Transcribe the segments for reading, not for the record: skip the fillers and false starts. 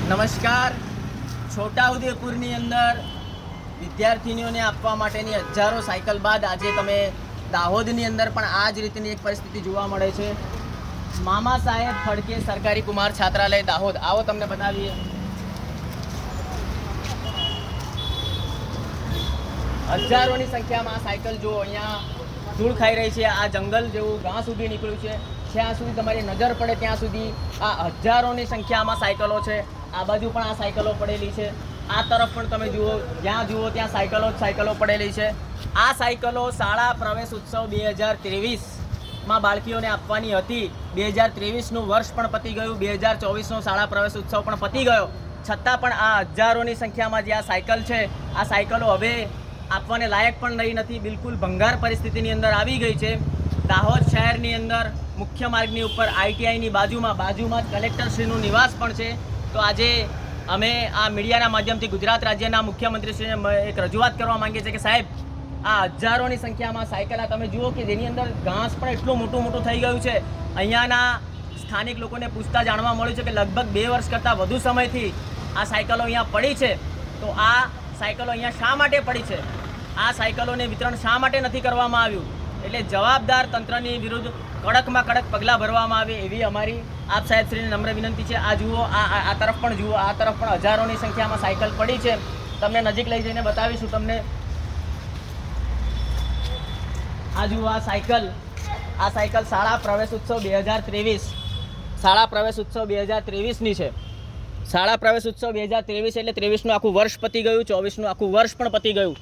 નમસ્કાર. છોટાઉદેપુરની અંદર વિદ્યાર્થીનીઓને આપવા માટેની હજારો સાયકલ બાદ આજે તમે દાહોદની અંદર પણ આ જ રીતની એક પરિસ્થિતિ જોવા મળે છે. મામા સાહેબ ફડકે સરકારી કુમાર છાત્રાલય દાહોદ, આવો તમને બતાવીએ. હજારોની સંખ્યામાં આ સાયકલ જો અહીંયા ધૂળ ખાઈ રહી છે. આ જંગલ જેવું ગાં સુધી નીકળ્યું છે. જ્યાં સુધી તમારી નજર પડે ત્યાં સુધી આ હજારોની સંખ્યામાં સાયકલો છે. આ બાજુ પણ આ સાયકલો પડેલી છે. આ તરફ પણ તમે જુઓ, જ્યાં જુઓ ત્યાં સાયકલો પડેલી છે. આ સાયકલો શાળા પ્રવેશ ઉત્સવ 2023માં બાળકીઓને આપવાની હતી. 2023નું વર્ષ પણ પતી ગયું, 2024નો શાળા પ્રવેશ ઉત્સવ પણ પતી ગયો. છતાં પણ આ હજારોની સંખ્યામાં જે આ સાયકલ છે, આ સાયકલો હવે આપવાને લાયક પણ રહી નથી. બિલકુલ ભંગાર પરિસ્થિતિની અંદર આવી ગઈ છે. દાહોદ શહેરની અંદર મુખ્ય માર્ગની ઉપર ITIની બાજુમાં જ કલેક્ટરશ્રીનું નિવાસ પણ છે. તો આજે અમે આ મીડિયાના માધ્યમથી ગુજરાત રાજ્યના મુખ્યમંત્રીશ્રીને એક રજૂઆત કરવા માંગીએ છીએ કે સાહેબ, આ હજારોની સંખ્યામાં સાયકલ આ તમે જુઓ કે જેની અંદર ઘાસ પણ એટલું મોટું થઈ ગયું છે. અહીંયાના સ્થાનિક લોકોને પૂછતા જાણવા મળ્યું છે કે લગભગ 2 વર્ષ કરતાં વધુ સમયથી આ સાયકલો અહીંયા પડી છે. તો આ સાયકલો અહીંયા શા માટે પડી છે? આ સાયકલોને વિતરણ શા માટે નથી કરવામાં આવ્યું? એટલે જવાબદાર તંત્રની વિરુદ્ધ કડકમાં કડક પગલાં ભરવામાં આવે એવી અમારી આપ સાહેબશ્રીને નમ્ર વિનંતી છે. આ જુઓ, આ તરફ પણ જુઓ, આ તરફ પણ હજારોની સંખ્યામાં સાયકલ પડી છે. તમને નજીક લઈ જઈને બતાવીશું તમને. આ જુઓ, આ સાયકલ શાળા પ્રવેશ ઉત્સવ 2023 શાળા પ્રવેશ ઉત્સવ 2023ની છે. શાળા પ્રવેશ ઉત્સવ 2023 એટલે 23નું આખું વર્ષ પતી ગયું, 24નું આખું વર્ષ પણ પતી ગયું.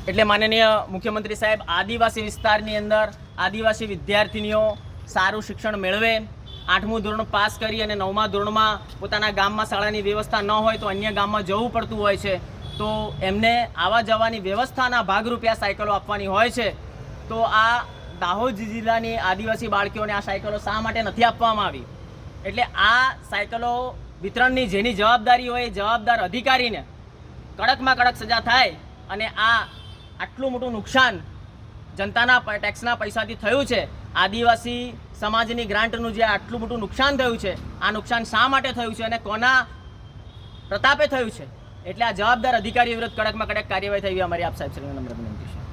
એટલે માનનીય મુખ્યમંત્રી સાહેબ, આદિવાસી વિસ્તારની અંદર આદિવાસી વિદ્યાર્થીનીઓ સારું શિક્ષણ મેળવે, 8મું ધોરણ પાસ કરી અને 9મા ધોરણમાં પોતાના ગામમાં શાળાની વ્યવસ્થા ન હોય તો અન્ય ગામમાં જવું પડતું હોય છે. તો એમને આવવા જવાની વ્યવસ્થાના ભાગરૂપે આ સાયકલો આપવાની હોય છે. તો આ દાહોદ જિલ્લાની આદિવાસી બાળકીઓને આ સાયકલો શા માટે નથી આપવામાં આવી? એટલે આ સાયકલો વિતરણની જેની જવાબદારી હોય એ જવાબદાર અધિકારીને કડકમાં કડક સજા થાય. અને આટલું મોટું નુકસાન જનતાના ટેક્સના પૈસાથી થયું છે, આદિવાસી સમાજની ગ્રાન્ટનું જે આટલું મોટું નુકસાન થયું છે, આ નુકસાન શા માટે થયું છે અને કોના પ્રતાપે થયું છે? એટલે આ જવાબદાર અધિકારી વિરુદ્ધ કડકમાં કડક કાર્યવાહી થવી અમારી આપ સાહેબ શ્રીને નમ્ર વિનંતી છે.